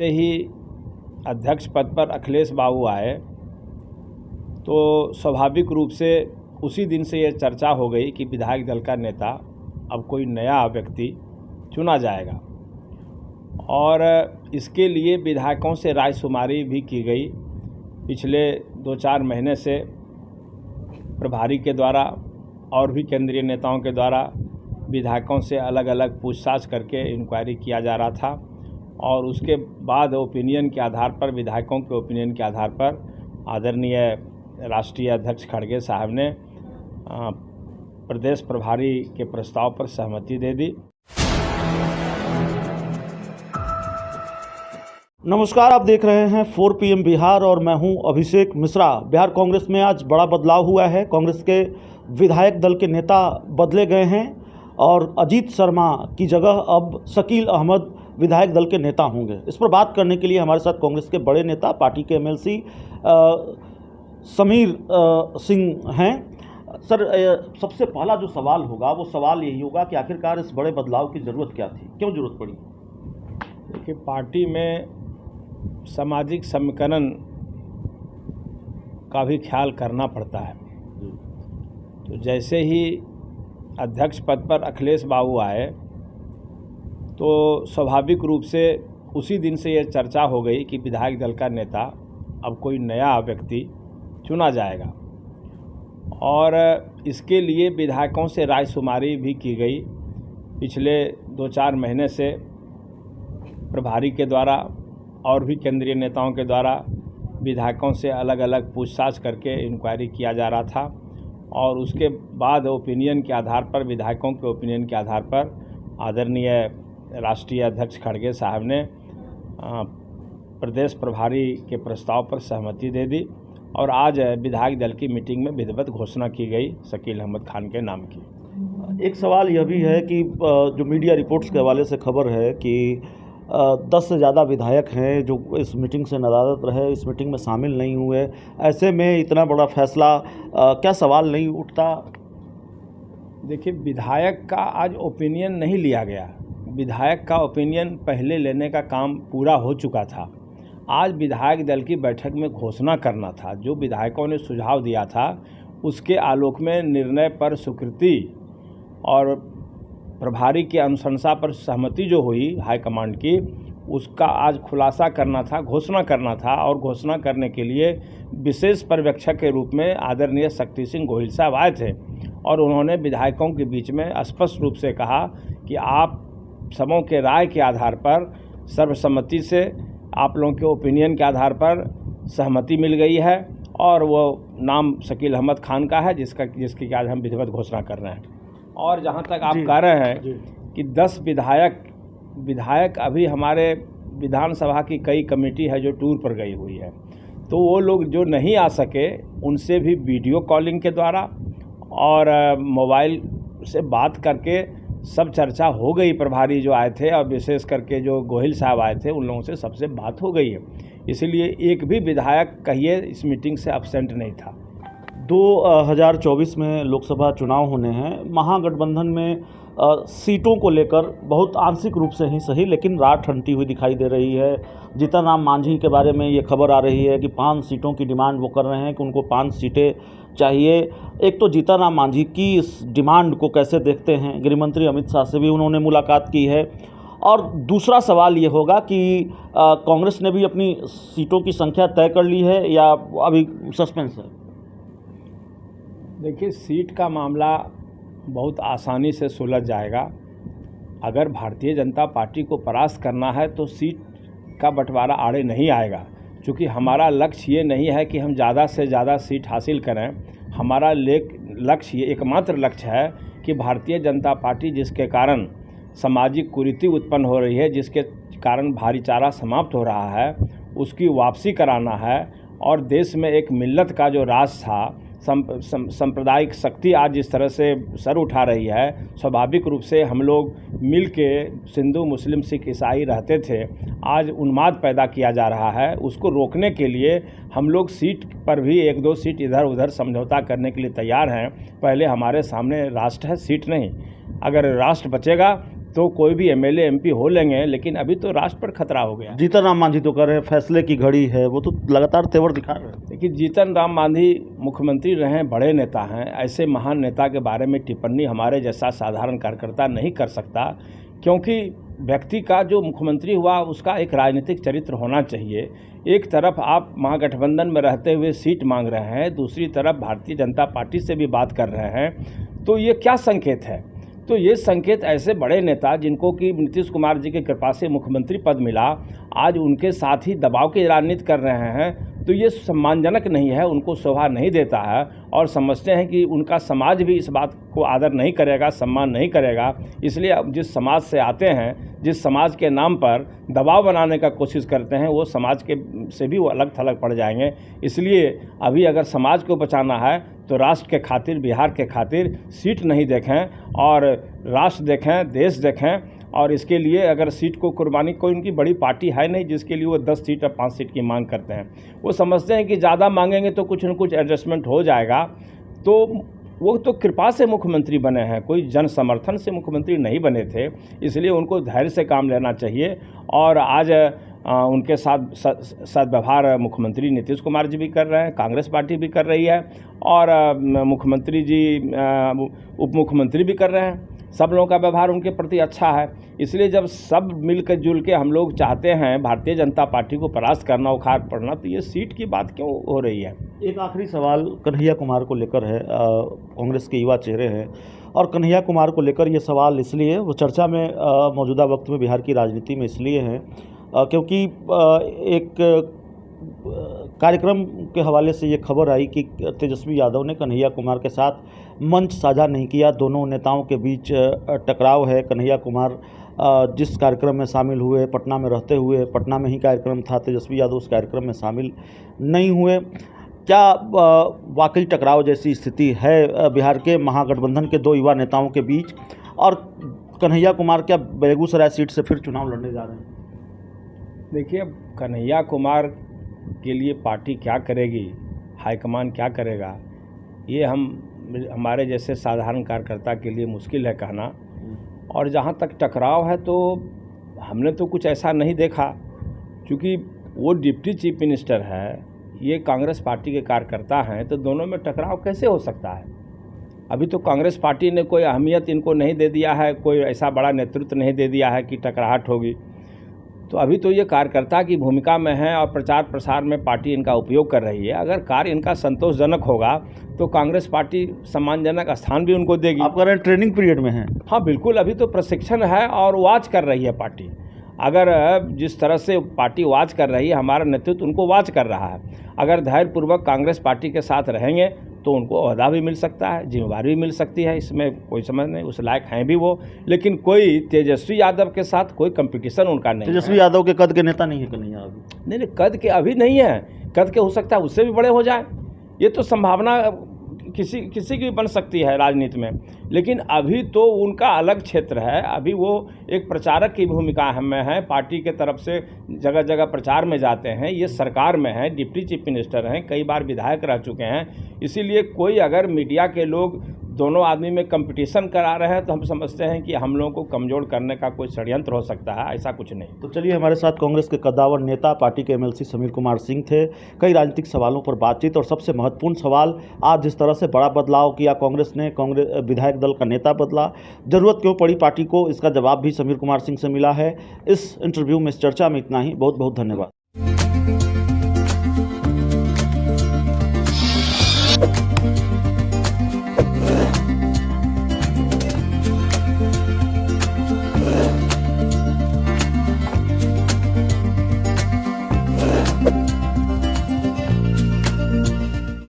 से ही अध्यक्ष पद पर अखिलेश बाबू आए तो स्वाभाविक रूप से उसी दिन से ये चर्चा हो गई कि विधायक दल का नेता अब कोई नया व्यक्ति चुना जाएगा और इसके लिए विधायकों से रायशुमारी भी की गई। पिछले 2-4 महीने से प्रभारी के द्वारा और भी केंद्रीय नेताओं के द्वारा विधायकों से अलग अलग पूछताछ करके इंक्वायरी किया जा रहा था और उसके बाद ओपिनियन के आधार पर, विधायकों के ओपिनियन के आधार पर आदरणीय राष्ट्रीय अध्यक्ष खड़गे साहब ने प्रदेश प्रभारी के प्रस्ताव पर सहमति दे दी। नमस्कार, आप देख रहे हैं 4 PM बिहार और मैं हूं अभिषेक मिश्रा। बिहार कांग्रेस में आज बड़ा बदलाव हुआ है। कांग्रेस के विधायक दल के नेता बदले गए हैं और अजीत शर्मा की जगह अब शकील अहमद विधायक दल के नेता होंगे। इस पर बात करने के लिए हमारे साथ कांग्रेस के बड़े नेता, पार्टी के MLC समीर सिंह हैं। सर, सबसे पहला जो सवाल होगा वो सवाल यही होगा कि आखिरकार इस बड़े बदलाव की ज़रूरत क्या थी, क्यों ज़रूरत पड़ी? देखिए, पार्टी में सामाजिक समीकरण का भी ख्याल करना पड़ता है। तो जैसे ही अध्यक्ष पद पर अखिलेश बाबू आए तो स्वाभाविक रूप से उसी दिन से ये चर्चा हो गई कि विधायक दल का नेता अब कोई नया व्यक्ति चुना जाएगा और इसके लिए विधायकों से रायशुमारी भी की गई। पिछले 2-4 महीने से प्रभारी के द्वारा और भी केंद्रीय नेताओं के द्वारा विधायकों से अलग अलग पूछताछ करके इंक्वायरी किया जा रहा था और उसके बाद ओपिनियन के आधार पर, विधायकों के ओपिनियन के आधार पर आदरणीय राष्ट्रीय अध्यक्ष खड़गे साहब ने प्रदेश प्रभारी के प्रस्ताव पर सहमति दे दी और आज विधायक दल की मीटिंग में विधिवत घोषणा की गई शकील अहमद खान के नाम की। एक सवाल यह भी है कि जो मीडिया रिपोर्ट्स के हवाले से खबर है कि 10 से ज़्यादा विधायक हैं जो इस मीटिंग से नदारद रहे, इस मीटिंग में शामिल नहीं हुए। ऐसे में इतना बड़ा फैसला, क्या सवाल नहीं उठता? देखिए, विधायक का आज ओपिनियन नहीं लिया गया। विधायक का ओपिनियन पहले लेने का काम पूरा हो चुका था। आज विधायक दल की बैठक में घोषणा करना था। जो विधायकों ने सुझाव दिया था उसके आलोक में निर्णय पर स्वीकृति और प्रभारी की अनुशंसा पर सहमति जो हुई हाईकमांड की, उसका आज खुलासा करना था, घोषणा करना था। और घोषणा करने के लिए विशेष पर्यवेक्षक के रूप में आदरणीय शक्ति सिंह गोहिल साहब आए थे और उन्होंने विधायकों के बीच में स्पष्ट रूप से कहा कि आप सबों के राय के आधार पर, सर्वसम्मति से आप लोगों के ओपिनियन के आधार पर सहमति मिल गई है और वो नाम शकील अहमद खान का है जिसकी आज हम विधिवत घोषणा कर रहे हैं। और जहाँ तक आप कह रहे हैं कि 10 विधायक अभी हमारे विधानसभा की कई कमेटी है जो टूर पर गई हुई है, तो वो लोग जो नहीं आ सके उनसे भी वीडियो कॉलिंग के द्वारा और मोबाइल से बात करके सब चर्चा हो गई। प्रभारी जो आए थे और विशेष करके जो गोहिल साहब आए थे उन लोगों से सबसे बात हो गई है। इसलिए एक भी विधायक कहिए इस मीटिंग से एब्सेंट नहीं था। 2024 में लोकसभा चुनाव होने हैं। महागठबंधन में सीटों को लेकर बहुत आंशिक रूप से ही सही लेकिन रात ठंडी हुई दिखाई दे रही है। जीतन राम मांझी के बारे में ये खबर आ रही है कि 5 सीटों की डिमांड वो कर रहे हैं कि उनको 5 सीटें चाहिए। एक तो जीतन राम मांझी की इस डिमांड को कैसे देखते हैं? गृहमंत्री अमित शाह से भी उन्होंने मुलाकात की है। और दूसरा सवाल ये होगा कि कांग्रेस ने भी अपनी सीटों की संख्या तय कर ली है या अभी सस्पेंस है? देखिए, सीट का मामला बहुत आसानी से सुलझ जाएगा। अगर भारतीय जनता पार्टी को परास्त करना है तो सीट का बंटवारा आड़े नहीं आएगा, क्योंकि हमारा लक्ष्य ये नहीं है कि हम ज़्यादा से ज़्यादा सीट हासिल करें। हमारा लक्ष्य ये एकमात्र लक्ष्य है कि भारतीय जनता पार्टी जिसके कारण सामाजिक कुरीति उत्पन्न हो रही है, जिसके कारण भाईचारा समाप्त हो रहा है, उसकी वापसी कराना है। और देश में एक मिल्लत का जो राज था, सांप्रदायिक शक्ति आज जिस तरह से सर उठा रही है, स्वाभाविक रूप से हम लोग मिल के हिंदू, मुस्लिम, सिख, ईसाई रहते थे, आज उन्माद पैदा किया जा रहा है। उसको रोकने के लिए हम लोग सीट पर भी 1-2 सीट इधर उधर समझौता करने के लिए तैयार हैं। पहले हमारे सामने राष्ट्र है, सीट नहीं। अगर राष्ट्र बचेगा तो कोई भी एमएलए एमपी हो लेंगे, लेकिन अभी तो राष्ट्र पर खतरा हो गया। जीतन राम मांझी तो कह रहे हैं फैसले की घड़ी है, वो तो लगातार तेवर दिखा रहे हैं। देखिए, जीतन राम मांझी मुख्यमंत्री रहे, बड़े नेता हैं, ऐसे महान नेता के बारे में टिप्पणी हमारे जैसा साधारण कार्यकर्ता नहीं कर सकता, क्योंकि व्यक्ति का जो मुख्यमंत्री हुआ उसका एक राजनीतिक चरित्र होना चाहिए। एक तरफ आप महागठबंधन में रहते हुए सीट मांग रहे हैं, दूसरी तरफ भारतीय जनता पार्टी से भी बात कर रहे हैं, तो ये क्या संकेत है? तो ये संकेत ऐसे बड़े नेता जिनको कि नीतीश कुमार जी की कृपा से मुख्यमंत्री पद मिला, आज उनके साथ ही दबाव की राजनीति कर रहे हैं, तो ये सम्मानजनक नहीं है, उनको शोभा नहीं देता है। और समझते हैं कि उनका समाज भी इस बात को आदर नहीं करेगा, सम्मान नहीं करेगा। इसलिए अब जिस समाज से आते हैं, जिस समाज के नाम पर दबाव बनाने का कोशिश करते हैं, वो समाज के से भी वो अलग थलग पड़ जाएंगे। इसलिए अभी अगर समाज को बचाना है तो राष्ट्र के खातिर, बिहार के खातिर सीट नहीं देखें और राष्ट्र देखें, देश देखें। और इसके लिए अगर सीट को कुर्बानी, कोई उनकी बड़ी पार्टी है नहीं जिसके लिए वो 10 सीट या 5 सीट की मांग करते हैं। वो समझते हैं कि ज़्यादा मांगेंगे तो कुछ न कुछ एडजस्टमेंट हो जाएगा। तो वो तो कृपा से मुख्यमंत्री बने हैं, कोई जन समर्थन से मुख्यमंत्री नहीं बने थे। इसलिए उनको धैर्य से काम लेना चाहिए। और आज उनके साथ सद्व्यवहार मुख्यमंत्री नीतीश कुमार जी भी कर रहे हैं, कांग्रेस पार्टी भी कर रही है, और मुख्यमंत्री जी उप मुख्यमंत्री भी कर रहे हैं। सब लोगों का व्यवहार उनके प्रति अच्छा है। इसलिए जब सब मिलकर जुल के हम लोग चाहते हैं भारतीय जनता पार्टी को परास्त करना, उखाड़ पड़ना, तो ये सीट की बात क्यों हो रही है? एक आखिरी सवाल कन्हैया कुमार को लेकर है। कांग्रेस के युवा चेहरे हैं और कन्हैया कुमार को लेकर ये सवाल इसलिए वो चर्चा में मौजूदा वक्त में बिहार की राजनीति में इसलिए है क्योंकि एक कार्यक्रम के हवाले से ये खबर आई कि तेजस्वी यादव ने कन्हैया कुमार के साथ मंच साझा नहीं किया। दोनों नेताओं के बीच टकराव है। कन्हैया कुमार जिस कार्यक्रम में शामिल हुए, पटना में रहते हुए, पटना में ही कार्यक्रम था, तेजस्वी यादव उस कार्यक्रम में शामिल नहीं हुए। क्या वाकई टकराव जैसी स्थिति है बिहार के महागठबंधन के दो युवा नेताओं के बीच? और कन्हैया कुमार क्या बेगूसराय सीट से फिर चुनाव लड़ने जा रहे हैं? देखिए, अब कन्हैया कुमार के लिए पार्टी क्या करेगी, हाईकमान क्या करेगा, ये हमारे जैसे साधारण कार्यकर्ता के लिए मुश्किल है कहना। और जहाँ तक टकराव है तो हमने तो कुछ ऐसा नहीं देखा, क्योंकि वो डिप्टी चीफ मिनिस्टर है, ये कांग्रेस पार्टी के कार्यकर्ता हैं, तो दोनों में टकराव कैसे हो सकता है? अभी तो कांग्रेस पार्टी ने कोई अहमियत इनको नहीं दे दिया है, कोई ऐसा बड़ा नेतृत्व नहीं दे दिया है कि टकराहट होगी। तो अभी तो ये कार्यकर्ता की भूमिका में है और प्रचार प्रसार में पार्टी इनका उपयोग कर रही है। अगर कार्य इनका संतोषजनक होगा तो कांग्रेस पार्टी सम्मानजनक स्थान भी उनको देगी। आप कह रहे हैं ट्रेनिंग पीरियड में है? हाँ बिल्कुल, अभी तो प्रशिक्षण है और वॉच कर रही है पार्टी। अगर जिस तरह से पार्टी वॉच कर रही है, हमारा नेतृत्व उनको वॉच कर रहा है। अगर धैर्यपूर्वक कांग्रेस पार्टी के साथ रहेंगे तो उनको ओहदा भी मिल सकता है, जिम्मेदारी भी मिल सकती है, इसमें कोई समझ नहीं, उस लायक हैं भी वो। लेकिन कोई तेजस्वी यादव के साथ कोई कंपटीशन उनका नहीं है। तेजस्वी यादव के कद के नेता नहीं है कन्हैया अभी? नहीं, कद के अभी नहीं है, कद के हो सकता है उससे भी बड़े हो जाए। ये तो संभावना किसी की भी बन सकती है राजनीति में, लेकिन अभी तो उनका अलग क्षेत्र है। अभी वो एक प्रचारक की भूमिका में है, पार्टी के तरफ से जगह जगह प्रचार में जाते हैं। ये सरकार में है, डिप्टी चीफ मिनिस्टर हैं, कई बार विधायक रह चुके हैं। इसीलिए कोई अगर मीडिया के लोग दोनों आदमी में कंपटीशन करा रहे हैं तो हम समझते हैं कि हम लोगों को कमज़ोर करने का कोई षड्यंत्र हो सकता है, ऐसा कुछ नहीं। तो चलिए, हमारे साथ कांग्रेस के कद्दावर नेता, पार्टी के एमएलसी समीर कुमार सिंह थे। कई राजनीतिक सवालों पर बातचीत, और सबसे महत्वपूर्ण सवाल, आज जिस तरह से बड़ा बदलाव किया कांग्रेस ने, कांग्रेस विधायक दल का नेता बदला, जरूरत क्यों पड़ी पार्टी को, इसका जवाब भी समीर कुमार सिंह से मिला है। इस इंटरव्यू में, इस चर्चा में इतना ही। बहुत बहुत धन्यवाद।